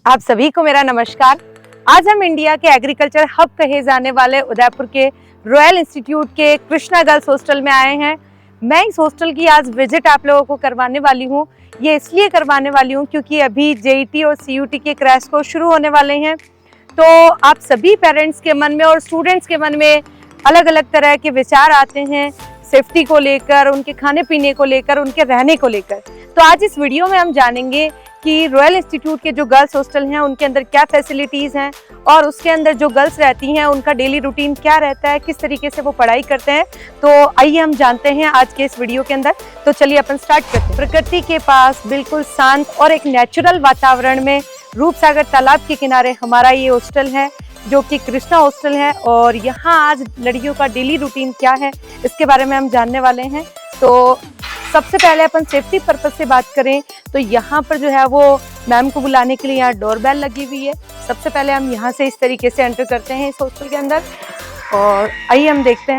आप सभी को मेरा नमस्कार। आज हम इंडिया के एग्रीकल्चर हब कहे जाने वाले उदयपुर के रॉयल इंस्टीट्यूट के कृष्णा गर्ल्स हॉस्टल में आए हैं। मैं इस हॉस्टल की आज विजिट आप लोगों को करवाने वाली हूँ। ये इसलिए करवाने वाली हूँ क्योंकि अभी जेईटी और सीयूटी के क्रैश कोर्स शुरू होने वाले हैं। तो आप सभी पेरेंट्स के मन में और स्टूडेंट्स के मन में अलग अलग तरह के विचार आते हैं, सेफ्टी को लेकर, उनके खाने पीने को लेकर, उनके रहने को लेकर। तो आज इस वीडियो में हम जानेंगे कि रॉयल इंस्टीट्यूट के जो गर्ल्स हॉस्टल हैं उनके अंदर क्या फैसिलिटीज़ हैं और उसके अंदर जो गर्ल्स रहती हैं उनका डेली रूटीन क्या रहता है, किस तरीके से वो पढ़ाई करते हैं। तो आइए हम जानते हैं आज के इस वीडियो के अंदर। तो चलिए अपन स्टार्ट करते हैं। प्रकृति के पास बिल्कुल शांत और एक नेचुरल वातावरण में रूपसागर तालाब के किनारे हमारा ये हॉस्टल है जो कि कृष्णा हॉस्टल है। और यहाँ आज लड़कियों का डेली रूटीन क्या है इसके बारे में हम जानने वाले हैं। तो सबसे पहले अपन सेफ्टी पर्पज से बात करें तो यहाँ पर जो है वो मैम को बुलाने के लिए यहाँ डोरबेल लगी हुई है। सबसे पहले हम यहाँ से इस तरीके से एंटर करते हैं इस हॉस्टल के अंदर और आइए हम देखते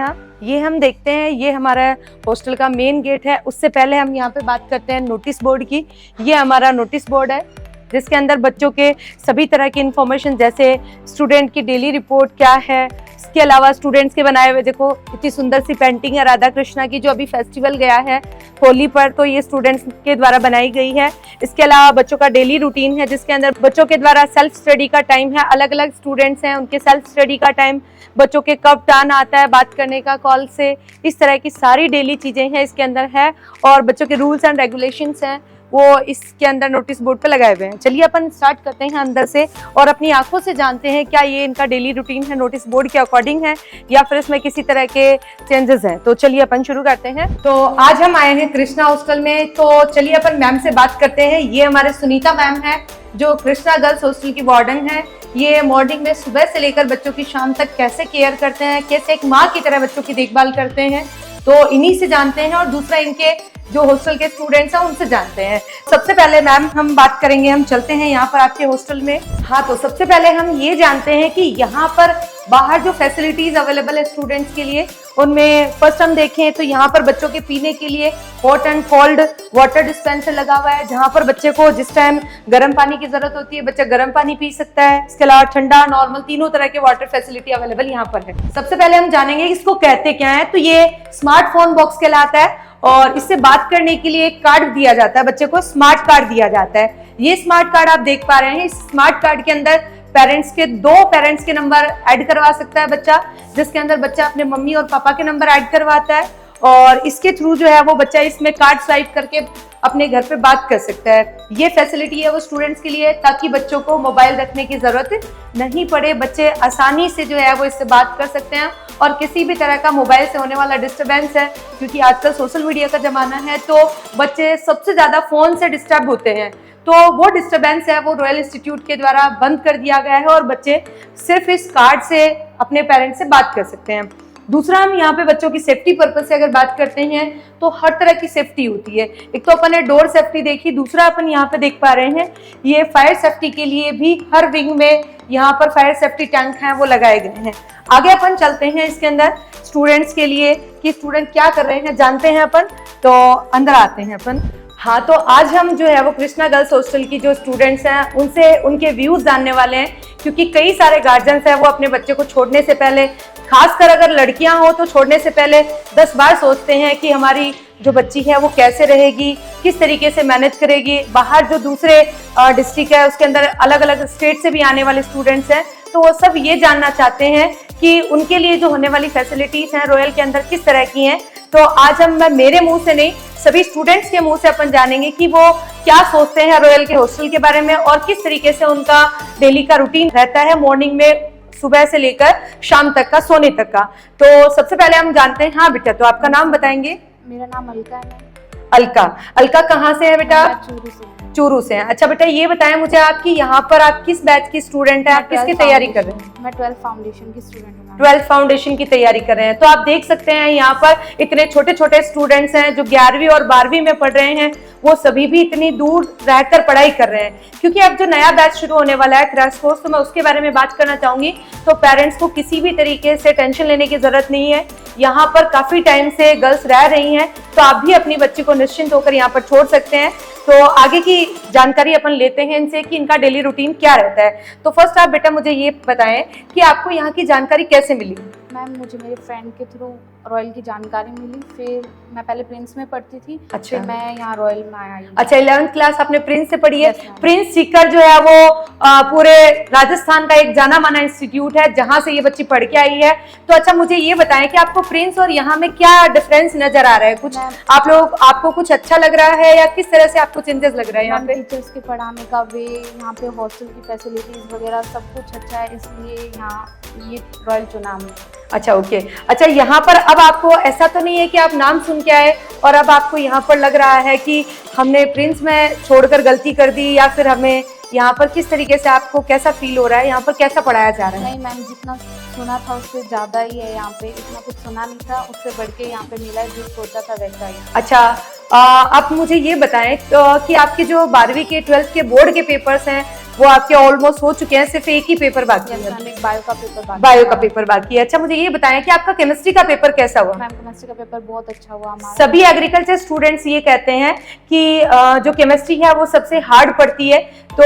हैं। ये हमारा हॉस्टल का मेन गेट है। उससे पहले हम यहाँ पे बात करते हैं नोटिस बोर्ड की। ये हमारा नोटिस बोर्ड है जिसके अंदर बच्चों के सभी तरह की इंफॉर्मेशन, जैसे स्टूडेंट की डेली रिपोर्ट क्या है, इसके अलावा स्टूडेंट्स के बनाए हुए, देखो इतनी सुंदर सी पेंटिंग है राधा कृष्णा की जो अभी फेस्टिवल गया है होली पर, तो ये स्टूडेंट्स के द्वारा बनाई गई है। इसके अलावा बच्चों का डेली रूटीन है जिसके अंदर बच्चों के द्वारा सेल्फ स्टडी का टाइम है। अलग अलग स्टूडेंट्स हैं, उनके सेल्फ स्टडी का टाइम, बच्चों के कब टर्न आता है बात करने का कॉल से, इस तरह की सारी डेली चीजें हैं इसके अंदर है। और बच्चों के रूल्स एंड रेगुलेशंस हैं वो इसके अंदर नोटिस बोर्ड पे लगाए हुए हैं। चलिए अपन स्टार्ट करते हैं अंदर से और अपनी आंखों से जानते हैं क्या ये इनका डेली रूटीन है नोटिस बोर्ड के अकॉर्डिंग है या फिर इसमें किसी तरह के चेंजेस हैं। तो चलिए अपन शुरू करते हैं। तो आज हम आए हैं कृष्णा हॉस्टल में, तो चलिए अपन मैम से बात करते हैं। ये हमारे सुनीता मैम है जो कृष्णा गर्ल्स हॉस्टल की वार्डन है। ये मॉर्निंग में सुबह से लेकर बच्चों की शाम तक कैसे केयर करते हैं, कैसे एक माँ की तरह बच्चों की देखभाल करते हैं, तो इन्हीं से जानते हैं। और दूसरा इनके जो हॉस्टल के स्टूडेंट्स हैं उनसे जानते हैं। सबसे पहले मैम हम बात करेंगे, हम चलते हैं यहाँ पर आपके हॉस्टल में। हाँ, तो सबसे पहले हम ये जानते हैं कि यहाँ पर बाहर जो फैसिलिटीज अवेलेबल है स्टूडेंट्स के लिए, उनमें फर्स्ट हम देखें तो यहाँ पर बच्चों के पीने के लिए hot and cold water dispenser लगा हुआ है जहाँ पर बच्चे को जिस टाइम गर्म पानी की जरूरत होती है बच्चा गर्म पानी पी सकता है। इसके अलावा ठंडा, नॉर्मल, तीनों तरह के वाटर फैसिलिटी अवेलेबल यहाँ पर है। सबसे पहले हम जानेंगे इसको कहते क्या है। तो ये स्मार्टफोन बॉक्स कहलाता है और इससे बात करने के लिए एक कार्ड दिया जाता है, बच्चे को स्मार्ट कार्ड दिया जाता है। ये स्मार्ट कार्ड आप देख पा रहे हैं। इस स्मार्ट कार्ड के अंदर दो पेरेंट्स के नंबर ऐड करवा सकता है बच्चा, जिसके अंदर बच्चा अपने मम्मी और पापा के नंबर ऐड करवाता है और इसके थ्रू जो है वो बच्चा इसमें कार्ड स्वाइप करके अपने घर पे बात कर सकता है। ये फैसिलिटी है वो स्टूडेंट्स के लिए ताकि बच्चों को मोबाइल रखने की जरूरत नहीं पड़े, बच्चे आसानी से जो है वो इससे बात कर सकते हैं और किसी भी तरह का मोबाइल से होने वाला डिस्टरबेंस है, क्योंकि आजकल सोशल मीडिया का जमाना है तो बच्चे सबसे ज्यादा फोन से डिस्टर्ब होते हैं, तो वो डिस्टरबेंस है वो रॉयल इंस्टीट्यूट के द्वारा बंद कर दिया गया है और बच्चे सिर्फ इस कार्ड से अपने पेरेंट्स से बात कर सकते हैं। दूसरा, हम यहाँ पे बच्चों की सेफ्टी पर्पज से अगर बात करते हैं तो हर तरह की सेफ्टी होती है। एक तो अपन ने डोर सेफ्टी देखी, दूसरा अपन यहाँ पे देख पा रहे हैं ये फायर सेफ्टी के लिए भी हर विंग में यहाँ पर फायर सेफ्टी टैंक हैं वो लगाए गए हैं। आगे अपन चलते हैं इसके अंदर स्टूडेंट्स के लिए कि स्टूडेंट क्या कर रहे हैं जानते हैं अपन, तो अंदर आते हैं अपन। हाँ, तो आज हम जो है वो कृष्णा गर्ल्स हॉस्टल की जो स्टूडेंट्स हैं उनसे उनके व्यूज जानने वाले हैं, क्योंकि कई सारे गार्जियंस हैं वो अपने बच्चे को छोड़ने से पहले, खासकर अगर लड़कियां हो तो छोड़ने से पहले 10 बार सोचते हैं कि हमारी जो बच्ची है वो कैसे रहेगी, किस तरीके से मैनेज करेगी। बाहर जो दूसरे डिस्ट्रिक्ट है उसके अंदर अलग अलग स्टेट से भी आने वाले स्टूडेंट्स हैं, तो वो सब ये जानना चाहते हैं कि उनके लिए जो होने वाली फैसिलिटीज हैं रॉयल के अंदर किस तरह की हैं। तो आज हम मेरे मुंह से नहीं, सभी स्टूडेंट्स के मुंह से अपन जानेंगे कि वो क्या सोचते हैं रॉयल के हॉस्टल के बारे में और किस तरीके से उनका डेली का रूटीन रहता है मॉर्निंग में सुबह से लेकर शाम तक का, सोने तक का। तो सबसे पहले हम जानते हैं। हाँ बेटा, तो आपका नाम बताएंगे? मेरा नाम अलका है। अलका कहाँ से है बेटा? चूरू से। चूरू से हैं। अच्छा बेटा, ये बताएं मुझे आपकी यहाँ पर आप किस बैच की स्टूडेंट है, आप किसकी तैयारी कर रहे हैं? मैं 12th फाउंडेशन की स्टूडेंट हूँ। 12th फाउंडेशन की तैयारी कर रहे हैं। तो आप देख सकते हैं यहाँ पर इतने छोटे छोटे स्टूडेंट्स हैं जो 11वीं और 12वीं में पढ़ रहे हैं, वो सभी भी इतनी दूर रहकर पढ़ाई कर रहे हैं। क्योंकि अब जो नया बैच शुरू होने वाला है क्रैश कोर्स, तो मैं उसके बारे में बात करना चाहूंगी। तो पेरेंट्स को किसी भी तरीके से टेंशन लेने की जरूरत नहीं है। यहाँ पर काफी टाइम से गर्ल्स रह रही हैं, तो आप भी अपनी बच्ची को निश्चिंत होकर यहाँ पर छोड़ सकते हैं। तो आगे की जानकारी अपन लेते हैं इनसे कि इनका डेली रूटीन क्या रहता है। तो फर्स्ट आप बेटा मुझे ये बताएं कि आपको यहाँ की जानकारी कैसे मिली। मैम मुझे मेरे फ्रेंड के थ्रू रॉयल की जानकारी मिली। फिर मैं पहले प्रिंस में पढ़ती थी, अच्छा। फिर मैं यहाँ रॉयल में आई। अच्छा, 11th क्लास आपने प्रिंस से पढ़ी है। Yes, ma'am। प्रिंस सीकर जो है वो पूरे राजस्थान का एक जाना माना इंस्टीट्यूट है जहां से ये बच्ची पढ़ के आई है। तो अच्छा मुझे ये बताएं कि आपको प्रिंस और यहाँ में क्या डिफरेंस नजर आ रहा है? कुछ आपको कुछ अच्छा लग रहा है या किस तरह से आपको चेंजेस लग रहा है यहाँ पे? टीचर्स के पढ़ाने का वे, यहाँ पे हॉस्टल की फैसिलिटीज वगैरह सब कुछ अच्छा है, इसलिए यहाँ ये रॉयल चुना हमने। अच्छा ओके। अच्छा यहाँ पर अब आपको ऐसा तो नहीं है कि आप नाम सुन के आए और अब आपको यहाँ पर लग रहा है कि हमने प्रिंस में छोड़कर गलती कर दी, या फिर हमें यहाँ पर किस तरीके से आपको कैसा फील हो रहा है? यहाँ पर कैसा पढ़ाया जा रहा है? नहीं मैम, जितना सुना था उससे ज़्यादा ही है यहाँ पे। इतना कुछ सुना नहीं था, उससे बढ़ के यहाँ पे मिला है, जो सोचा था वैसा ही। अच्छा आप मुझे ये बताएं कि आपके जो 12वीं के 12th के बोर्ड के पेपर्स हैं वो आपके ऑलमोस्ट हो चुके हैं, सिर्फ एक ही पेपर बाकी है। मैम एक बायो का पेपर बाकी है। अच्छा मुझे ये बताएं कि आपका केमिस्ट्री का पेपर कैसा हुआ? मैम केमिस्ट्री का पेपर बहुत अच्छा हुआ हमारा। सभी एग्रीकल्चर स्टूडेंट्स ये कहते हैं कि जो केमिस्ट्री है वो सबसे हार्ड पड़ती है। तो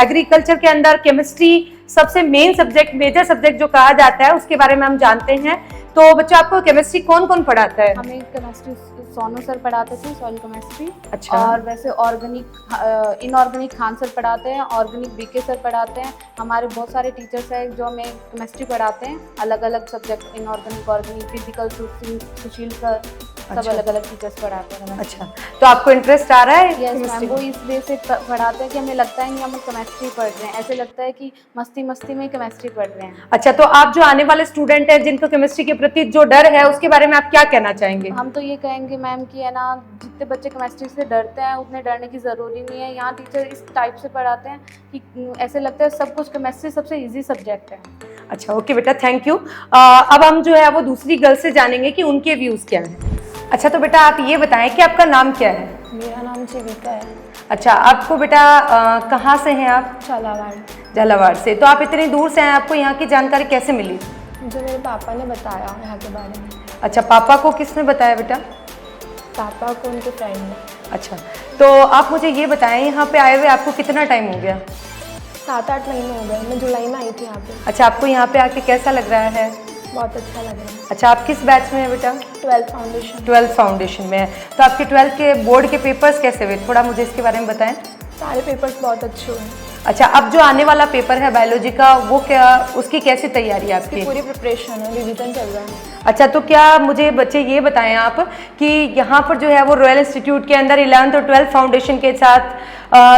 एग्रीकल्चर के अंदर केमिस्ट्री सबसे मेन सब्जेक्ट, मेजर सब्जेक्ट जो कहा जाता है, उसके बारे में हम जानते हैं। तो बच्चों आपको केमिस्ट्री कौन कौन पढ़ाता है? हमें केमिस्ट्री सोनू सर पढ़ाते थे, सॉइल केमिस्ट्री। अच्छा। और वैसे ऑर्गेनिक इनऑर्गेनिक खान सर पढ़ाते हैं, ऑर्गेनिक बीके सर पढ़ाते हैं। हमारे बहुत सारे टीचर्स हैं जो हमें केमिस्ट्री पढ़ाते हैं, अलग अलग सब्जेक्ट, इनऑर्गेनिक, ऑर्गेनिक, फिजिकल, सुशील सर, सब अच्छा। अलग अलग टीचर्स पढ़ाते हैं। अच्छा, तो आपको इंटरेस्ट आ रहा है? यस मैम, chemistry वो में? इस वे से पढ़ाते हैं कि हमें लगता है नहीं हम केमिस्ट्री पढ़ रहे हैं, ऐसे लगता है कि मस्ती मस्ती में केमिस्ट्री पढ़ रहे हैं। अच्छा, तो आप जो आने वाले स्टूडेंट हैं जिनको केमिस्ट्री के प्रति जो डर है उसके बारे में आप क्या कहना चाहेंगे? हम तो ये कहेंगे मैम कि है ना, जितने बच्चे केमिस्ट्री से डरते हैं उतने डरने की ज़रूरी नहीं है। यहाँ टीचर इस टाइप से पढ़ाते हैं कि ऐसे लगता है सब कुछ केमिस्ट्री सबसे इजी सब्जेक्ट है। अच्छा ओके बेटा, थैंक यू। अब हम जो है वो दूसरी गर्ल से जानेंगे कि उनके व्यूज़ क्या हैं। अच्छा तो बेटा आप ये बताएं कि आपका नाम क्या है? मेरा नाम जीविका है। अच्छा, आपको बेटा कहाँ से हैं आप? झालावाड़। झालावाड़ से। तो आप इतनी दूर से हैं, आपको यहाँ की जानकारी कैसे मिली? मुझे मेरे पापा ने बताया यहाँ के बारे में। अच्छा, पापा को किसने बताया बेटा? पापा को उनके फ्रेंड ने। अच्छा, तो आप मुझे ये बताएं यहाँ पे आए हुए आपको कितना टाइम हो गया? 7-8 महीने हो गए, मैं जुलाई में आई थी यहाँ पे। अच्छा, आपको यहाँ पे आके कैसा लग रहा है? बहुत अच्छा लग रहा है। अच्छा, आप किस बैच में है बेटा? 12th foundation. 12th फाउंडेशन में है। तो आपके 12th के बोर्ड के पेपर्स कैसे हुए? थोड़ा मुझे इसके बारे में बताएं। सारे पेपर्स बहुत अच्छे हुए। अच्छा, अब जो आने वाला पेपर है बायोलॉजी का, वो क्या, उसकी कैसी तैयारी है आपकी? पूरी प्रिपरेशन है, रिवीजन चल रहा है। अच्छा, तो क्या मुझे बच्चे ये बताएं आप कि यहाँ पर जो है वो रॉयल इंस्टीट्यूट के अंदर 11th और 12th फाउंडेशन के साथ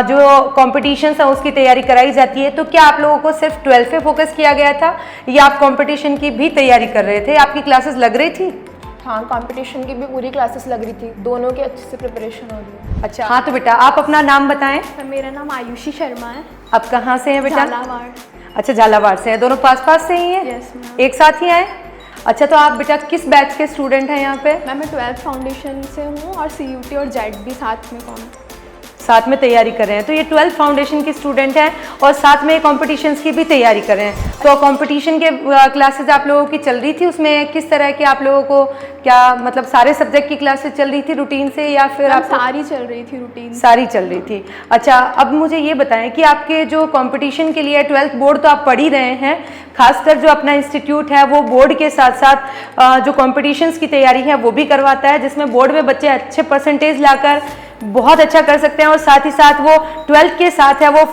जो कॉम्पिटिशन्स हैं उसकी तैयारी कराई जाती है, तो क्या आप लोगों को सिर्फ 12th पे फोकस किया गया था या आप कॉम्पिटिशन की भी तैयारी कर रहे थे? आपकी क्लासेस लग रही थी? हाँ, कंपटीशन की भी पूरी क्लासेस लग रही थी, दोनों की अच्छे से प्रिपरेशन हो रही है। अच्छा हाँ, तो बेटा आप अपना नाम बताएं। मेरा नाम आयुषी शर्मा है। आप कहाँ से हैं बेटा? झालावाड़। अच्छा, झालावाड़ से हैं। दोनों पास पास से ही हैं? Yes ma'am. एक साथ ही आए? अच्छा, तो आप बेटा किस बैच के स्टूडेंट हैं यहाँ पे? मैं 12th फाउंडेशन से हूँ और CUT और जेड भी साथ में साथ में तैयारी कर रहे हैं। तो ये 12th फाउंडेशन के स्टूडेंट हैं और साथ में कॉम्पिटिशन्स की भी तैयारी कर रहे हैं। तो कंपटीशन के क्लासेस आप लोगों की चल रही थी, उसमें किस तरह के आप लोगों को क्या मतलब सारे सब्जेक्ट की क्लासेस चल रही थी रूटीन से या फिर आप? सारी चल रही थी रूटीन। सारी चल रही थी। अच्छा, अब मुझे ये बताएं कि आपके जो कंपटीशन के लिए 12th बोर्ड तो आप पढ़ ही रहे हैं, खासकर जो अपना इंस्टीट्यूट है वो बोर्ड के साथ साथ जो कॉम्पिटिशन्स की तैयारी है वो भी करवाता है, जिसमें बोर्ड में बच्चे अच्छे परसेंटेज लाकर बहुत अच्छा कर सकते हैं और साथ ही साथ वो 12th के साथ है वो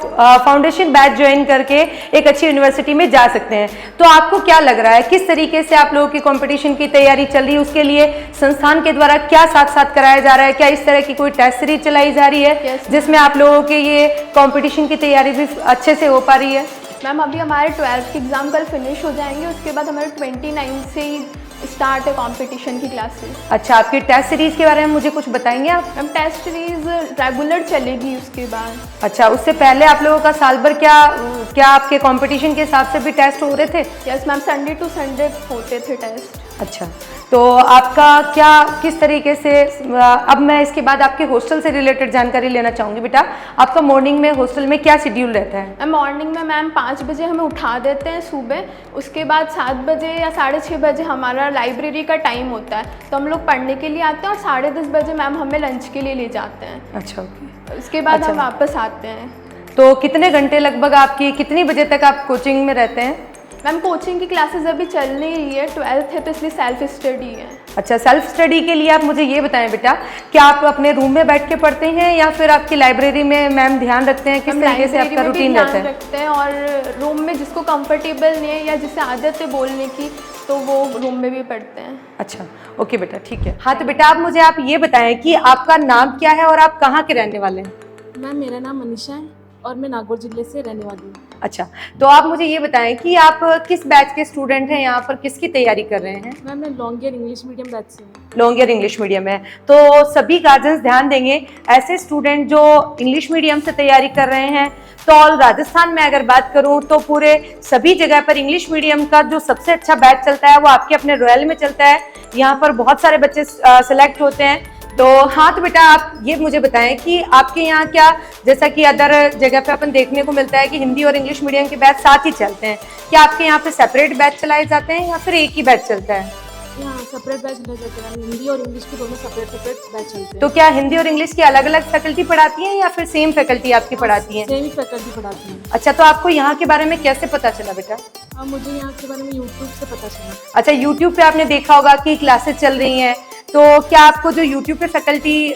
फाउंडेशन बैच ज्वाइन करके एक अच्छी यूनिवर्सिटी में जा सकते हैं। तो आपको क्या लग रहा है, किस तरीके से आप लोगों की कंपटीशन की तैयारी चल रही है? उसके लिए संस्थान के द्वारा क्या साथ साथ कराया जा रहा है? क्या इस तरह की कोई टेस्ट सीरीज चलाई जा रही है जिसमें आप लोगों के ये कंपटीशन की तैयारी भी अच्छे से हो पा रही है? मैम अभी हमारे 12th के एग्ज़ाम कल फिनिश हो जाएंगे, उसके बाद हमारे 29 से ही स्टार्ट है कंपटीशन की क्लासेस। अच्छा, आपकी टेस्ट सीरीज के बारे में मुझे कुछ बताएंगे आप? मैम टेस्ट सीरीज रेगुलर चलेगी उसके बाद। अच्छा, उससे पहले आप लोगों का साल भर क्या आपके कंपटीशन के हिसाब से भी टेस्ट हो रहे थे? Yes ma'am, Sunday to Sunday होते थे टेस्ट। अच्छा, तो आपका क्या किस तरीके से, अब मैं इसके बाद आपके हॉस्टल से रिलेटेड जानकारी लेना चाहूँगी बेटा। आपका मॉर्निंग में हॉस्टल में क्या शेड्यूल रहता है? मैम मॉर्निंग में मैम 5 बजे हमें उठा देते हैं सुबह, उसके बाद 7 बजे या 6:30 बजे हमारा लाइब्रेरी का टाइम होता है, तो हम लोग पढ़ने के लिए आते हैं और 10:30 बजे मैम हमें लंच के लिए ले जाते हैं। अच्छा ओके। उसके बाद अच्छा। हम वापस आते हैं। तो कितने घंटे लगभग आपकी, कितनी बजे तक आप कोचिंग में रहते हैं? मैम कोचिंग की क्लासेस अभी चल नहीं रही है, 12th है तो इसलिए सेल्फ स्टडी है। अच्छा, सेल्फ स्टडी के लिए आप मुझे ये बताएं बेटा, क्या आप अपने रूम में बैठ के पढ़ते हैं या फिर आपकी लाइब्रेरी में मैम ध्यान रखते हैं, किस हम तरीके से लाइब्रेरी आपका में भी रूटीन ध्यान रहता है? रखते हैं और रूम में जिसको कंफर्टेबल नहीं है या जिसे आदत है बोलने की तो वो रूम में भी पढ़ते हैं। अच्छा, ओके बेटा, ठीक है। हाँ तो बेटा आप ये बताएं कि आपका नाम क्या है और आप कहाँ के रहने वाले हैं? मैम मेरा नाम मनीषा है और मैं नागौर जिले से रहने वाली हूँ। अच्छा, तो आप मुझे ये बताएं कि आप किस बैच के स्टूडेंट हैं, यहाँ पर किसकी तैयारी कर रहे हैं? मैम मैं long year English medium batch से हूँ। लॉन्ग ईयर इंग्लिश मीडियम है, तो सभी गार्जियंस ध्यान देंगे, ऐसे स्टूडेंट जो इंग्लिश मीडियम से तैयारी कर रहे हैं, तो ऑल राजस्थान में अगर बात करूं तो पूरे सभी जगह पर इंग्लिश मीडियम का जो सबसे अच्छा बैच चलता है वो आपके अपने रॉयल में चलता है। यहाँ पर बहुत सारे बच्चे सेलेक्ट होते हैं। तो हाँ तो बेटा आप ये मुझे बताएं कि आपके यहाँ क्या, जैसा कि अदर जगह पे अपन देखने को मिलता है कि हिंदी और इंग्लिश मीडियम के बैच साथ ही चलते हैं, क्या आपके यहाँ पे सेपरेट बैच चलाए जाते हैं या फिर एक ही बैच चलता है? यहाँ सेपरेट बैच चले जाते हैं, हिंदी और इंग्लिश के दोनों सेपरेट बैच चलते हैं। तो क्या हिंदी और इंग्लिश की अलग अलग फैकल्टी पढ़ाती हैं या फिर सेम फैकल्टी आपकी पढ़ाती है? सेम ही फैकल्टी पढ़ाती हैं। अच्छा, तो आपको यहाँ के बारे में कैसे पता चला बेटा? अब मुझे यहाँ के बारे में यूट्यूब से पता चला। अच्छा, यूट्यूब पे आपने देखा होगा कि क्लासेस चल रही हैं, तो क्या आपको जो यूट्यूब पे फैकल्टी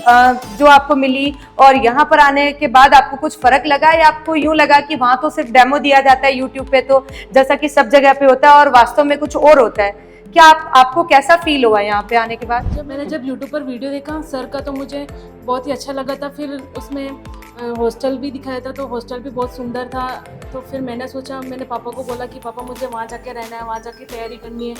जो आपको मिली और यहाँ पर आने के बाद आपको कुछ फर्क लगा या आपको यूं लगा कि वहाँ तो सिर्फ डेमो दिया जाता है यूट्यूब पे, तो जैसा कि सब जगह पे होता है और वास्तव में कुछ और होता है? क्या आपको कैसा फील हुआ यहाँ पे आने के बाद? जब यूट्यूब पर वीडियो देखा सर का तो मुझे बहुत ही अच्छा लगा था। फिर उसमें हॉस्टल भी दिखाया था, तो हॉस्टल भी बहुत सुंदर था। तो फिर मैंने सोचा, मैंने पापा को बोला कि पापा मुझे वहाँ जाके रहना है, वहाँ जाके तैयारी करनी है।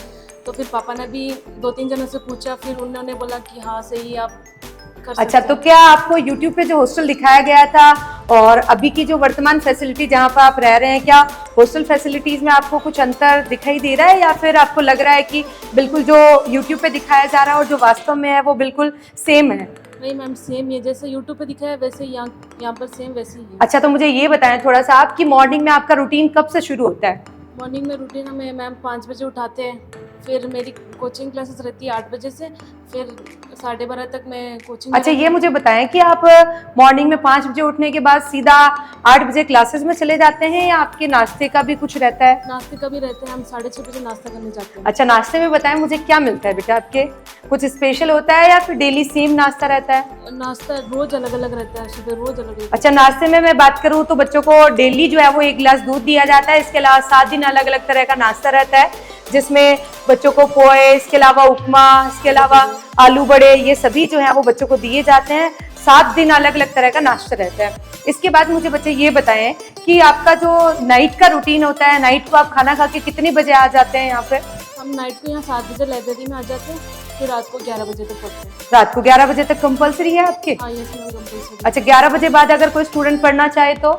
तो फिर पापा ने भी 2-3 जनों से पूछा, फिर उन्होंने बोला कि हाँ सही आप कर सकते अच्छा, हैं। तो क्या आपको यूट्यूब पे जो हॉस्टल दिखाया गया था और अभी की जो वर्तमान फैसिलिटी जहाँ पर आप रह रहे हैं, क्या हॉस्टल फैसिलिटीज में आपको कुछ अंतर दिखाई दे रहा है या फिर आपको लग रहा है कि बिल्कुल जो यूट्यूब पे दिखाया जा रहा है और जो वास्तव में है वो बिल्कुल सेम है? नहीं मैम, सेम ही है, जैसे यूट्यूब पे दिखाया है वैसे यहाँ पर सेम वैसे ही है। अच्छा, तो मुझे ये बताएं थोड़ा सा, आपकी मॉर्निंग में आपका रूटीन कब से शुरू होता है? मॉर्निंग में रूटीन हमें मैम 5 बजे उठाते हैं, फिर मेरी कोचिंग क्लासेस रहती है 8 बजे से, फिर 12:30 तक मैं कोचिंग। अच्छा, ये मुझे बताएं कि आप मॉर्निंग में 5 बजे उठने के बाद सीधा 8 बजे क्लासेस में चले जाते हैं या आपके नाश्ते का भी कुछ रहता है? नाश्ते का भी रहते हैं, हम 6:30 बजे नाश्ता करने जाते हैं। अच्छा, नाश्ते में बताएं मुझे क्या मिलता है बेटा आपके? कुछ स्पेशल होता है या फिर डेली सेम नाश्ता रहता है? नाश्ता रोज अलग अलग रहता है, सुबह रोज अलग अलग। अच्छा, नाश्ते में मैं बात करूँ तो बच्चों को डेली जो है वो 1 गिलास दूध दिया जाता है। इसके अलावा 7 दिन अलग अलग तरह का नाश्ता रहता है, जिसमें बच्चों को पोहे, इसके अलावा उपमा, इसके अलावा आलू बड़े, ये सभी जो है वो बच्चों को दिए जाते हैं। 7 दिन अलग अलग तरह का नाश्ता रहता है। इसके बाद मुझे बच्चे ये बताएं कि आपका जो नाइट का रूटीन होता है, नाइट को आप खाना खा के कितने बजे आ जाते हैं यहाँ पे? हम नाइट को यहाँ 7 बजे लाइब्रेरी में आ जाते हैं, फिर रात को 11 बजे तक पढ़ते हैं। रात को 11 बजे तक कंपलसरी है आपके? हाँ, ये इसमें कंपल्सरी। अच्छा, 11 बजे बाद अगर कोई स्टूडेंट पढ़ना चाहे तो?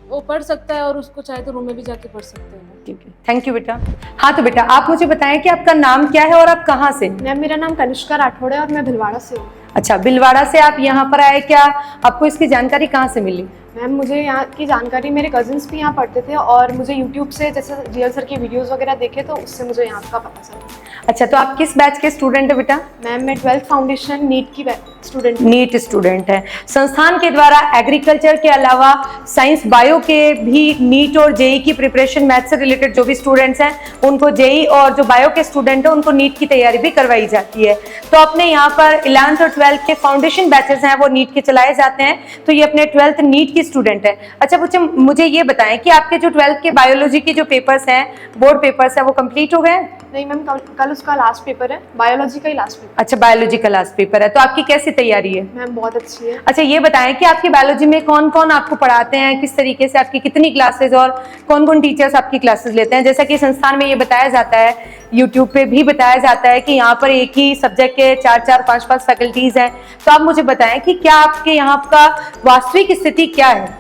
वो पढ़ सकता है और उसको चाहे तो रूम में भी जाके पढ़ सकते हैं। ठीक है, थैंक यू बेटा। हाँ तो बेटा आप मुझे बताएं कि आपका नाम क्या है और आप कहाँ से? मैम मेरा नाम कनिष्का राठौड़ है और मैं भिलवाड़ा से हूँ। अच्छा, भिलवाड़ा से आप यहाँ पर आए, क्या आपको इसकी जानकारी कहाँ से मिली? मैम मुझे यहाँ की जानकारी, मेरे कजिन्स भी यहाँ पढ़ते थे और मुझे यूट्यूब से जैसे रियल सर की वीडियोस वगैरह देखे तो उससे मुझे यहाँ का पता चला। अच्छा, तो आप किस बैच के स्टूडेंट है बेटा? मैम मैं 12th फाउंडेशन नीट की स्टूडेंट। नीट स्टूडेंट है। संस्थान के द्वारा एग्रीकल्चर के अलावा साइंस बायो के भी नीट और जेई की प्रिपरेशन, मैथ से रिलेटेड जो भी स्टूडेंट्स हैं उनको जेई, और जो बायो के स्टूडेंट हैं उनको नीट की तैयारी भी करवाई जाती है। तो अपने यहाँ पर 11th और 12th के फाउंडेशन बैचेस हैं वो नीट के चलाए जाते हैं, तो ये अपने 12th नीट की स्टूडेंट है। अच्छा, मुझे ये बताएं कि आपके जो 12th के बायोलॉजी के जो पेपर्स हैं, बोर्ड पेपर्स हैं, वो कंप्लीट हो गए? नहीं मैम, कल उसका लास्ट पेपर है, बायोलॉजी का ही लास्ट पेपर। अच्छा, बायोलॉजी का लास्ट पेपर है, तो आपकी कैसी तैयारी है? मैम बहुत अच्छी है। अच्छा, ये बताएं कि आपकी बायोलॉजी में कौन कौन आपको पढ़ाते हैं, किस तरीके से, आपकी कितनी क्लासेस और कौन कौन टीचर्स आपकी क्लासेस लेते हैं? जैसा कि संस्थान में ये बताया जाता है, यूट्यूब पे भी बताया जाता है कि यहाँ पर एक ही सब्जेक्ट के 4-4, 5-5 फैकल्टीज हैं, तो आप मुझे बताएं कि क्या आपके यहाँ का वास्तविक स्थिति क्या है?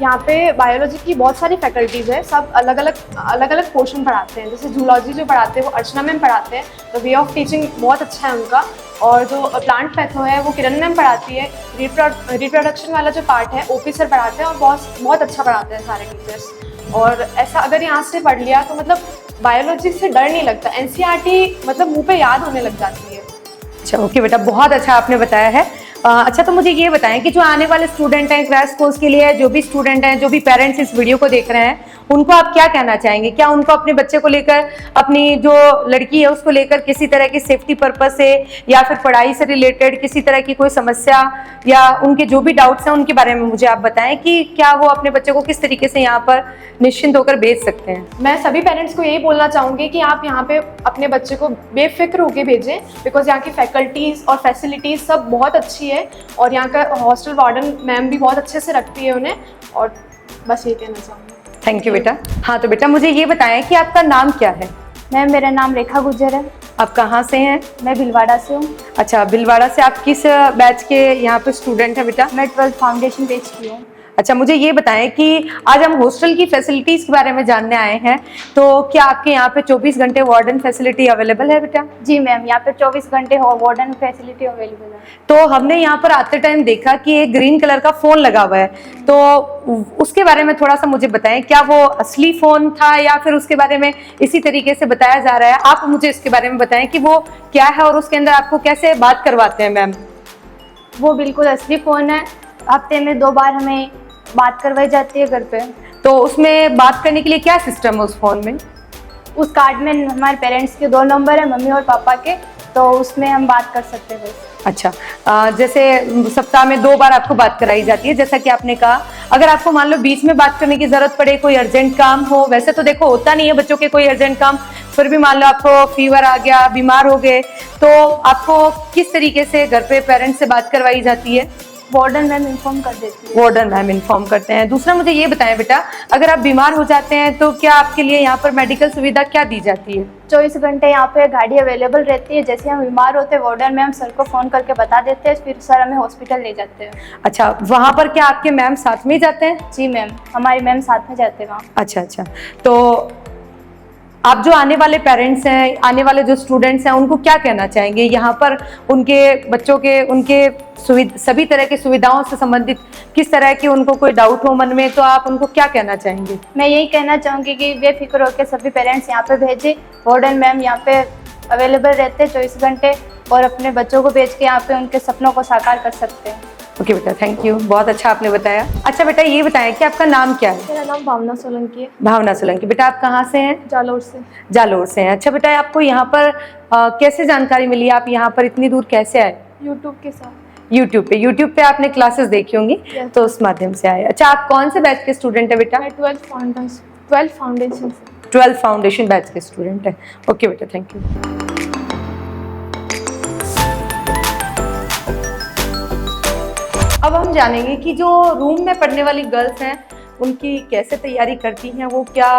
यहाँ पे बायोलॉजी की बहुत सारी फैकल्टीज़ है, सब अलग अलग पोर्शन पढ़ाते हैं। जैसे जूलॉजी जो पढ़ाते हैं वो अर्चना मैम पढ़ाते हैं, तो वे ऑफ टीचिंग बहुत अच्छा है उनका। और जो प्लांट पैथो है वो किरण मैम पढ़ाती है। रिप्रोडक्शन वाला जो पार्ट है ओपी सर पढ़ाते हैं और बहुत अच्छा पढ़ाते हैं सारे टीचर्स। और ऐसा अगर यहाँ से पढ़ लिया तो मतलब बायोलॉजी से डर नहीं लगता, एनसीईआरटी मतलब मुँह पे याद होने लग जाती है। अच्छा, ओके बेटा, बहुत अच्छा आपने बताया है। अच्छा, तो मुझे ये बताएं कि जो आने वाले स्टूडेंट हैं क्रैश कोर्स के लिए, जो भी स्टूडेंट हैं, जो भी पेरेंट्स इस वीडियो को देख रहे हैं, उनको आप क्या कहना चाहेंगे? क्या उनको अपने बच्चे को लेकर, अपनी जो लड़की है उसको लेकर किसी तरह की सेफ्टी पर्पस से या फिर पढ़ाई से रिलेटेड किसी तरह की कोई समस्या या उनके जो भी डाउट्स हैं उनके बारे में मुझे आप बताएं कि क्या वो अपने बच्चे को किस तरीके से यहाँ पर निश्चिंत होकर भेज सकते हैं? मैं सभी पेरेंट्स को यही बोलना चाहूँगी कि आप यहाँ पे अपने बच्चे को बेफिक्र होके भेजें, बिकॉज यहाँ की फैकल्टीज़ और फैसिलिटीज़ सब बहुत अच्छी है और यहाँ का हॉस्टल वार्डन मैम भी बहुत अच्छे से रखती है उन्हें, और बस ये कहना चाहूँगी। थैंक यू बेटा। हाँ, तो बेटा मुझे ये बताएं कि आपका नाम क्या है? मैम मेरा नाम रेखा गुजर है। आप कहाँ से हैं? मैं भिलवाड़ा से हूँ। अच्छा, भिलवाड़ा से। आप किस बैच के यहाँ पे स्टूडेंट हैं बेटा? मैं 12th फाउंडेशन बैच की हूँ। अच्छा, मुझे ये बताएं कि आज हम हॉस्टल की फैसिलिटीज़ के बारे में जानने आए हैं, तो क्या आपके यहाँ पे 24 घंटे वार्डन फैसिलिटी अवेलेबल है बेटा? जी मैम, यहाँ पे 24 घंटे वार्डन फैसिलिटी अवेलेबल है। तो हमने यहाँ पर आते टाइम देखा कि एक ग्रीन कलर का फ़ोन लगा हुआ है, तो उसके बारे में थोड़ा सा मुझे बताएं, क्या वो असली फ़ोन था या फिर उसके बारे में इसी तरीके से बताया जा रहा है? आप मुझे इसके बारे में बताएं कि वो क्या है और उसके अंदर आपको कैसे बात करवाते हैं मैम? वो बिल्कुल असली फ़ोन है। हफ्ते में 2 बार हमें बात करवाई जाती है घर पे। तो उसमें बात करने के लिए क्या सिस्टम है उस फ़ोन में? उस कार्ड में हमारे पेरेंट्स के 2 नंबर है, मम्मी और पापा के, तो उसमें हम बात कर सकते हैं बस। अच्छा, जैसे सप्ताह में 2 बार आपको बात कराई जाती है, जैसा कि आपने कहा। अगर आपको मान लो बीच में बात करने की जरूरत पड़े, कोई अर्जेंट काम हो, वैसे तो देखो होता नहीं है बच्चों के कोई अर्जेंट काम, फिर भी मान लो आपको फीवर आ गया, बीमार हो गए, तो आपको किस तरीके से घर पे पेरेंट्स से बात करवाई जाती है? वार्डन मैम इन्फॉर्म कर देती है। वार्डन मैम इन्फॉर्म करते हैं। दूसरा मुझे ये बताएं बेटा, अगर आप बीमार हो जाते हैं तो क्या आपके लिए यहाँ पर मेडिकल सुविधा क्या दी जाती है? 24 घंटे यहाँ पे गाड़ी अवेलेबल रहती है। जैसे हम बीमार होते हैं, वार्डन मैम सर को फ़ोन करके बता देते हैं, फिर सर हमें हॉस्पिटल ले जाते हैं। अच्छा, वहाँ पर क्या आपके मैम साथ में ही जाते हैं? जी मैम, हमारी मैम साथ में जाते हैं वहाँ। अच्छा अच्छा, तो आप जो आने वाले पेरेंट्स हैं, आने वाले जो स्टूडेंट्स हैं, उनको क्या कहना चाहेंगे? यहाँ पर उनके बच्चों के, उनके सभी तरह की सुविधाओं से संबंधित किस तरह की उनको कोई डाउट हो मन में, तो आप उनको क्या कहना चाहेंगे? मैं यही कहना चाहूँगी कि बेफिक्र होकर सभी पेरेंट्स यहाँ पे भेजें। वार्डन मैम यहाँ पे अवेलेबल रहते हैं 24 घंटे, और अपने बच्चों को भेज के यहाँ पे उनके सपनों को साकार कर सकते हैं। ओके बेटा, थैंक यू, बहुत अच्छा आपने बताया। अच्छा बेटा, ये बताएं कि आपका नाम क्या है? मेरा नाम भावना सोलंकी है। भावना सोलंकी। बेटा आप कहाँ से हैं? जालोर से। जालोर से हैं। अच्छा बेटा, आपको यहाँ पर कैसे जानकारी मिली? आप यहाँ पर इतनी दूर कैसे आए? यूट्यूब के साथ। यूट्यूब पे आपने क्लासेस देखी होंगी, तो उस माध्यम से आए। अच्छा, आप कौन से बैच के स्टूडेंट है बेटा? मैं 12th फाउंडेशन से। 12th फाउंडेशन बैच के स्टूडेंट है। ओके बेटा, थैंक यू। अब हम जानेंगे कि जो रूम में पढ़ने वाली गर्ल्स हैं उनकी कैसे तैयारी करती हैं, वो क्या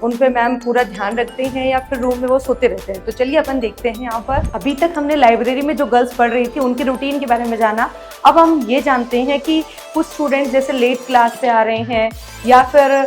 उन पे मैम पूरा ध्यान रखते हैं या फिर रूम में वो सोते रहते हैं? तो चलिए अपन देखते हैं। यहाँ पर अभी तक हमने लाइब्रेरी में जो गर्ल्स पढ़ रही थी उनके रूटीन के बारे में जाना। अब हम ये जानते हैं कि कुछ स्टूडेंट्स जैसे लेट क्लास से आ रहे हैं या फिर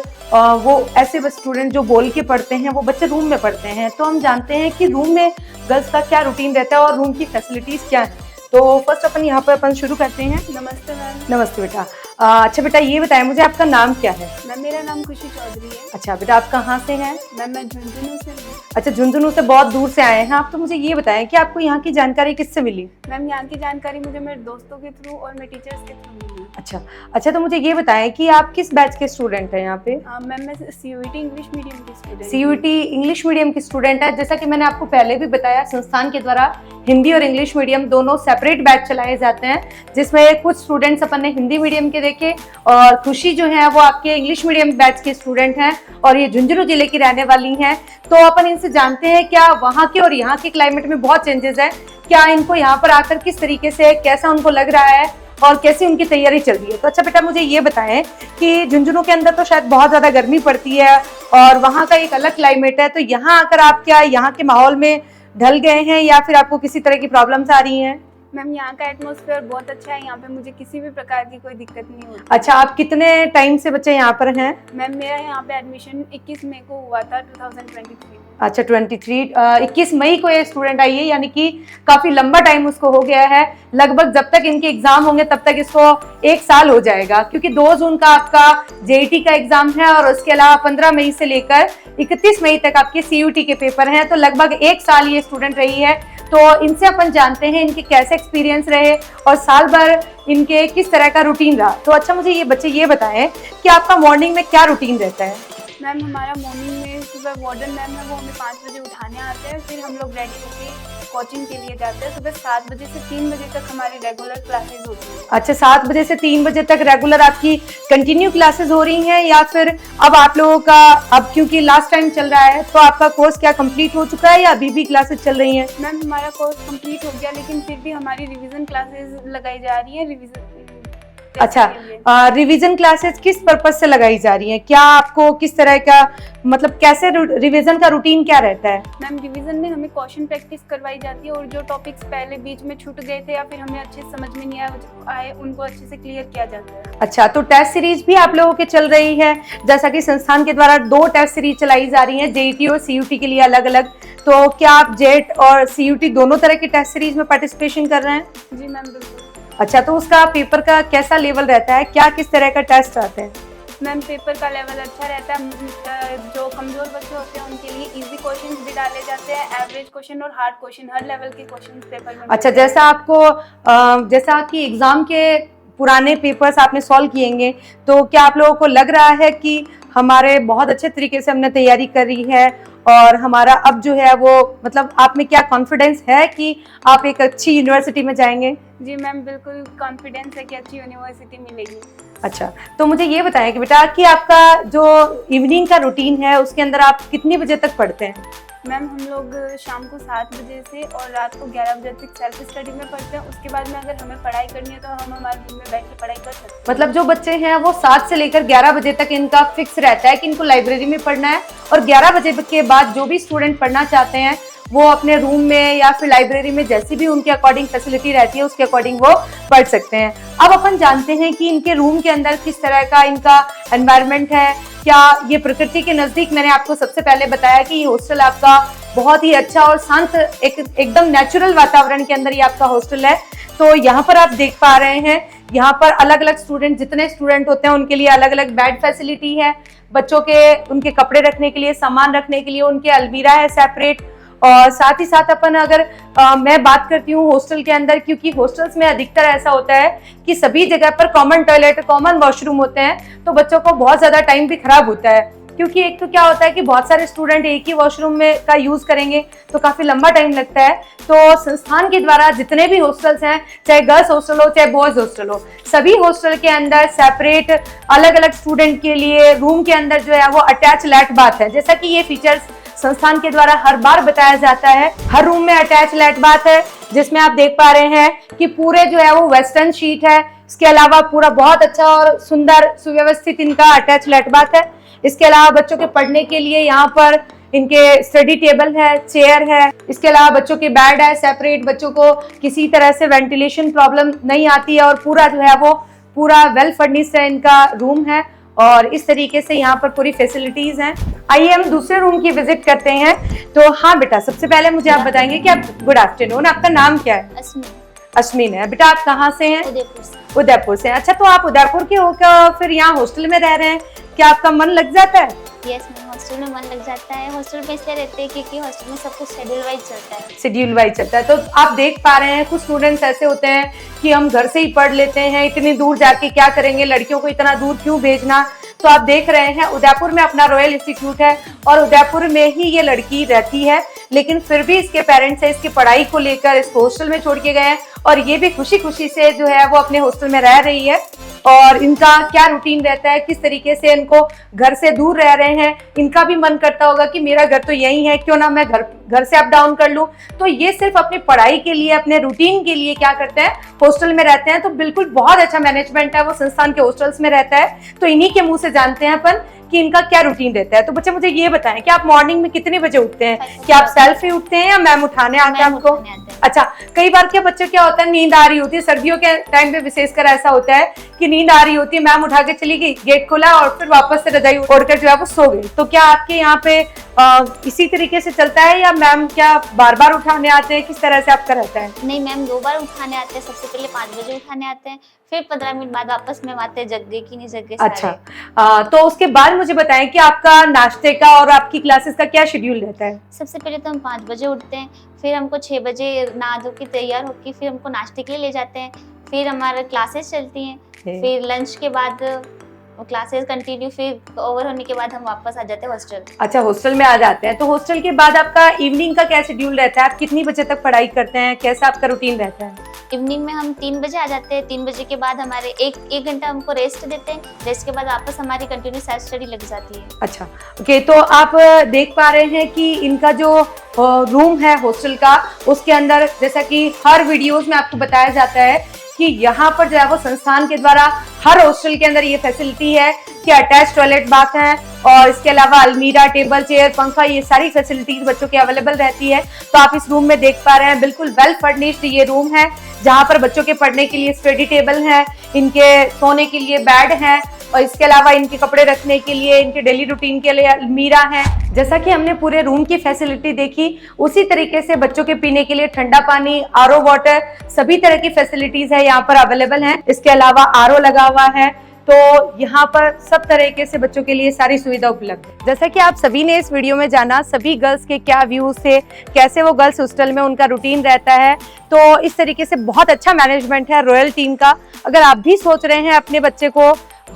वो ऐसे स्टूडेंट जो बोल के पढ़ते हैं, वो बच्चे रूम में पढ़ते हैं। तो हम जानते हैं कि रूम में गर्ल्स का क्या रूटीन रहता है और रूम की फैसिलिटीज़ क्या है। तो फर्स्ट अपन पर शुरू करते हैं। नमस्ते मैम। नमस्ते बेटा। अच्छा बेटा, ये बताएं मुझे, आपका नाम क्या है? मैम मेरा नाम खुशी चौधरी है। अच्छा बेटा, आप कहाँ से हैं? मैम मैं झुंझुनू से हूँ। अच्छा, झुंझुनू से बहुत दूर से आए हैं आप। तो मुझे ये बताएं कि आपको यहाँ की जानकारी किससे मिली? मैम यहाँ की जानकारी मुझे मेरे दोस्तों के थ्रू और मेरे टीचर्स के थ्रू मिली। अच्छा, तो मुझे ये बताएं कि आप किस बैच के स्टूडेंट हैं यहाँ पे? मैम मैं CUET इंग्लिश मीडियम की स्टूडेंट। CUET इंग्लिश मीडियम की स्टूडेंट है। जैसा कि मैंने आपको पहले भी बताया, संस्थान के द्वारा हिंदी और इंग्लिश मीडियम दोनों सेपरेट बैच चलाए जाते हैं, जिसमें कुछ स्टूडेंट्स अपन ने हिंदी मीडियम के देखे और खुशी जो है वो आपके इंग्लिश मीडियम बैच के स्टूडेंट हैं और ये झुंझुनू जिले की रहने वाली हैं। तो अपन इनसे जानते हैं क्या वहाँ के और यहाँ के क्लाइमेट में बहुत चेंजेस है, क्या इनको यहाँ पर आकर किस तरीके से, कैसा उनको लग रहा है और कैसी उनकी तैयारी चल रही है। तो अच्छा बेटा, मुझे ये बताएं कि झुंझुनू के अंदर तो शायद बहुत ज़्यादा गर्मी पड़ती है और वहाँ का एक अलग क्लाइमेट है, तो यहाँ आकर आप क्या यहाँ के माहौल में ढल गए हैं या फिर आपको किसी तरह की प्रॉब्लम्स आ रही हैं? मैम यहाँ का एटमॉस्फेयर बहुत अच्छा है, यहाँ पे मुझे किसी भी प्रकार की कोई दिक्कत नहीं होती। अच्छा, आप कितने टाइम से बच्चे यहाँ पर हैं? मैम मेरा यहाँ पे एडमिशन 21 मई को हुआ था 2023। अच्छा, 21 मई को ये स्टूडेंट आई है, यानी कि काफ़ी लंबा टाइम उसको हो गया है। लगभग जब तक इनके एग्जाम होंगे तब तक इसको 1 साल हो जाएगा, क्योंकि 2 जून का आपका JET का एग्जाम है और उसके अलावा 15 मई से लेकर 31 मई तक आपके CUET के पेपर हैं। तो लगभग 1 साल ये स्टूडेंट रही है तो इनसे अपन जानते हैं इनके कैसे एक्सपीरियंस रहे और साल भर इनके किस तरह का रूटीन रहा। तो अच्छा मुझे ये बच्चे ये बताएं कि आपका मॉर्निंग में क्या रूटीन रहता है? मैम हमारा मॉर्निंग में सुबह वार्डन मैम है, वो हमें 5 बजे उठाने आते हैं, फिर हम लोग रेडी होकर कोचिंग के लिए जाते हैं। सुबह 7 बजे से 3 बजे तक हमारी रेगुलर क्लासेस होती हैं। अच्छा, 7 बजे से 3 बजे तक रेगुलर आपकी कंटिन्यू क्लासेस हो रही हैं या फिर अब आप लोगों का अब क्योंकि लास्ट टाइम चल रहा है तो आपका कोर्स क्या कंप्लीट हो चुका है या अभी भी क्लासेस चल रही हैं? मैम हमारा कोर्स कंप्लीट हो गया, लेकिन फिर भी हमारी रिवीजन क्लासेस लगाई जा रही है। अच्छा, रिवीजन क्लासेस किस पर्पज से लगाई जा रही हैं? क्या आपको किस तरह का मतलब कैसे रिवीजन का रूटीन क्या रहता है? मैम रिवीजन में हमें क्वेश्चन प्रैक्टिस करवाई जाती है और जो टॉपिक्स पहले बीच में छूट गए थे या फिर हमें अच्छे से समझ में नहीं आए उनको अच्छे से क्लियर किया जाता है। अच्छा, तो टेस्ट सीरीज भी आप लोगों के चल रही है, जैसा कि संस्थान के द्वारा 2 टेस्ट सीरीज चलाई जा रही है, जेईटी और सीयूटी के लिए अलग अलग। तो क्या आप जेट और सीयूटी दोनों तरह की टेस्ट सीरीज में पार्टिसिपेशन कर रहे हैं? जी मैम बिल्कुल। अच्छा, तो उसका पेपर का कैसा लेवल रहता है, क्या किस तरह का टेस्ट आते हैं? मैम पेपर का लेवल अच्छा रहता है। जो कमजोर बच्चे होते हैं उनके लिए इजी क्वेश्चंस भी डाले जाते हैं, एवरेज क्वेश्चन और हार्ड क्वेश्चन, हर लेवल के क्वेश्चंस पेपर में। अच्छा, जैसा आपको जैसा कि एग्जाम के पुराने पेपर्स आपने सॉल्व किएंगे तो क्या आप लोगों को लग रहा है कि हमारे बहुत अच्छे तरीके से हमने तैयारी करी है और हमारा अब जो है वो मतलब आप में क्या कॉन्फिडेंस है कि आप एक अच्छी यूनिवर्सिटी में जाएंगे? जी मैम बिल्कुल कॉन्फिडेंस है कि अच्छी यूनिवर्सिटी मिलेगी। अच्छा, तो मुझे ये बताएं कि बेटा कि आपका जो इवनिंग का रूटीन है उसके अंदर आप कितनी बजे तक पढ़ते हैं? मैम हम लोग शाम को 7 बजे से और रात को 11 बजे तक सेल्फ स्टडी में पढ़ते हैं। उसके बाद में अगर हमें पढ़ाई करनी है तो हम हमारे रूम में बैठ के पढ़ाई कर सकते हैं। मतलब जो बच्चे हैं वो 7 से लेकर 11 बजे तक इनका फिक्स रहता है कि इनको लाइब्रेरी में पढ़ना है और 11 बजे के बाद जो भी स्टूडेंट पढ़ना चाहते हैं वो अपने रूम में या फिर लाइब्रेरी में जैसी भी उनके अकॉर्डिंग फैसिलिटी रहती है उसके अकॉर्डिंग वो पढ़ सकते हैं। अब अपन जानते हैं कि इनके रूम के अंदर किस तरह का इनका एनवायरनमेंट है, क्या ये प्रकृति के नजदीक? मैंने आपको सबसे पहले बताया कि ये हॉस्टल आपका बहुत ही अच्छा और शांत एकदम नेचुरल वातावरण के अंदर ये आपका हॉस्टल है। तो यहाँ पर आप देख पा रहे हैं यहाँ पर अलग अलग स्टूडेंट, जितने स्टूडेंट होते हैं उनके लिए अलग अलग बेड फैसिलिटी है, बच्चों के उनके कपड़े रखने के लिए, सामान रखने के लिए उनके अलमीरा है सेपरेट। और साथ ही साथ अपन अगर मैं बात करती हूँ हॉस्टल के अंदर, क्योंकि हॉस्टल्स में अधिकतर ऐसा होता है कि सभी जगह पर कॉमन टॉयलेट, कॉमन वॉशरूम होते हैं, तो बच्चों को बहुत ज्यादा टाइम भी खराब होता है। क्योंकि एक तो क्या होता है कि बहुत सारे स्टूडेंट एक ही वॉशरूम में का यूज करेंगे तो काफी लंबा टाइम लगता है। तो संस्थान के द्वारा जितने भी हॉस्टल्स हैं, चाहे गर्ल्स हॉस्टल हो चाहे बॉयज हॉस्टल हो, सभी हॉस्टल के अंदर सेपरेट अलग अलग स्टूडेंट के लिए रूम के अंदर जो है वो अटैच लैट बाथ है। जैसा कि ये फीचर्स संस्थान के द्वारा हर बार बताया जाता है, हर रूम में अटैच लैट बाथ है, जिसमें आप देख पा रहे हैं कि पूरे जो है वो वेस्टर्न शीट है। इसके अलावा पूरा बहुत अच्छा और सुंदर सुव्यवस्थित इनका अटैच लैट बाथ है। इसके अलावा बच्चों के पढ़ने के लिए यहाँ पर इनके स्टडी टेबल है, चेयर है। इसके अलावा बच्चों के बेड है सेपरेट, बच्चों को किसी तरह से वेंटिलेशन प्रॉब्लम नहीं आती है और पूरा जो है वो पूरा वेल फर्निश्ड है इनका रूम है और इस तरीके से यहाँ पर पूरी फैसिलिटीज हैं। आइए हम दूसरे रूम की विजिट करते हैं। तो हाँ बेटा, सबसे पहले मुझे आप बताएंगे कि आप गुड आफ्टरनून, आपका नाम क्या है? अश्मिन है। बेटा आप कहाँ से हैं? उदयपुर से। उदयपुर से। अच्छा, तो आप उदयपुर के होकर फिर यहाँ हॉस्टल में रह रहे हैं, क्या आपका मन लग जाता है? यस मैम, हॉस्टल में मन लग जाता है। हॉस्टल में इसलिए रहते हैं क्योंकि हॉस्टल में सब कुछ शेड्यूल वाइज चलता है। शेड्यूल वाइज चलता है। तो आप देख पा रहे हैं कुछ स्टूडेंट्स ऐसे होते हैं कि हम घर से ही पढ़ लेते हैं, इतनी दूर जाके क्या करेंगे, लड़कियों को इतना दूर क्यों भेजना। तो आप देख रहे हैं उदयपुर में अपना रॉयल इंस्टीट्यूट है और उदयपुर में ही ये लड़की रहती है, लेकिन फिर भी इसके पेरेंट्स है इसकी पढ़ाई को लेकर इसको हॉस्टल में छोड़ के गए हैं और ये भी खुशी खुशी से जो है वो अपने हॉस्टल में रह रही है। और इनका क्या रूटीन रहता है, किस तरीके से इनको घर से दूर रह रहे हैं, इनका भी मन करता होगा कि मेरा घर तो यही है, क्यों ना मैं घर से अप डाउन कर लूं। तो ये सिर्फ अपनी पढ़ाई के लिए, अपने रूटीन के लिए क्या करते हैं, हॉस्टल में रहते हैं। तो बिल्कुल बहुत अच्छा मैनेजमेंट है वो संस्थान के हॉस्टल्स में रहता है। तो इन्हीं के मुंह से जानते हैं अपन कि इनका क्या रूटीन रहता है। तो बच्चे मुझे ये बताएं कि आप मॉर्निंग में कितने बजे उठते हैं? क्या आप सेल्फ ही उठते हैं या मैम उठाने आते हैं आपको? अच्छा, कई बार क्या बच्चे क्या होता है नींद आ रही होती है, सर्दियों के टाइम पे विशेषकर ऐसा होता है कि नींद आ रही होती है, मैम उठा के चली गई, गेट खोला और फिर वापस से रजाई ओढ़कर जो है वो सो गई। तो क्या आपके यहाँ पे इसी तरीके से चलता है या मैम क्या बार बार उठाने आते हैं, किस तरह से आपका रहता है? नहीं मैम, 2 बार उठाने आते हैं। सबसे पहले 5 बजे उठाने आते हैं, फिर 15 मिनट बाद वापस में आते हैं, जग गए कि नहीं जग गए। अच्छा, तो उसके बाद मुझे बताएं कि आपका नाश्ते का और आपकी क्लासेस का क्या शेड्यूल रहता है? सबसे पहले तो हम 5 बजे उठते हैं, फिर हमको 6 बजे नहा धो के तैयार होकर फिर हमको नाश्ते के लिए ले जाते हैं, फिर हमारे क्लासेस चलती हैं, फिर लंच के बाद क्लासेस कंटिन्यू, फिर ओवर होने के बाद हम वापस आ जाते हैं हॉस्टल। अच्छा, हॉस्टल में आ जाते हैं। तो हॉस्टल के बाद आपका इवनिंग का क्या शेड्यूल रहता है? आप कितनी बजे तक पढ़ाई करते हैं, कैसा आपका रूटीन रहता है? इवनिंग में हम 3 बजे आ जाते हैं। 3 बजे के बाद हमारे एक घंटा हमको रेस्ट देते हैं। रेस्ट के बाद वापस हमारी कंटिन्यू सेल्फ स्टडी लग जाती है। अच्छा, ओके। तो आप देख पा रहे हैं कि इनका जो रूम है हॉस्टल का, उसके अंदर जैसा कि हर वीडियोस में आपको बताया जाता है कि यहाँ पर जो है वो संस्थान के द्वारा हर हॉस्टल के अंदर ये फैसिलिटी है कि अटैच टॉयलेट बाथ है और इसके अलावा अलमीरा, टेबल, चेयर, पंखा, ये सारी फैसिलिटीज बच्चों के अवेलेबल रहती है। तो आप इस रूम में देख पा रहे हैं, बिल्कुल वेल फर्निश्ड ये रूम है, जहाँ पर बच्चों के पढ़ने के लिए स्टडी टेबल है, इनके सोने के लिए बेड है और इसके अलावा इनके कपड़े रखने के लिए, इनके डेली रूटीन के लिए अलमीरा है। जैसा कि हमने पूरे रूम की फैसिलिटी देखी, उसी तरीके से बच्चों के पीने के लिए ठंडा पानी, आरओ वाटर, सभी तरह की फैसिलिटीज है यहाँ पर अवेलेबल हैं। इसके अलावा आरओ लगा हुआ है, तो यहाँ पर सब तरीके से बच्चों के लिए सारी सुविधा उपलब्ध है। जैसा कि आप सभी ने इस वीडियो में जाना, सभी गर्ल्स के क्या व्यूज थे, कैसे वो गर्ल्स हॉस्टल में उनका रूटीन रहता है, तो इस तरीके से बहुत अच्छा मैनेजमेंट है रॉयल टीम का। अगर आप भी सोच रहे हैं अपने बच्चे को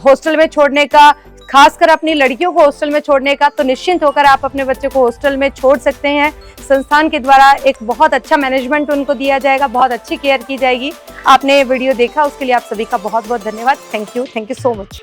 हॉस्टल में छोड़ने का, खासकर अपनी लड़कियों को हॉस्टल में छोड़ने का, तो निश्चिंत होकर आप अपने बच्चे को हॉस्टल में छोड़ सकते हैं। संस्थान के द्वारा एक बहुत अच्छा मैनेजमेंट उनको दिया जाएगा, बहुत अच्छी केयर की जाएगी। आपने ये वीडियो देखा, उसके लिए आप सभी का बहुत बहुत धन्यवाद। Thank you so much.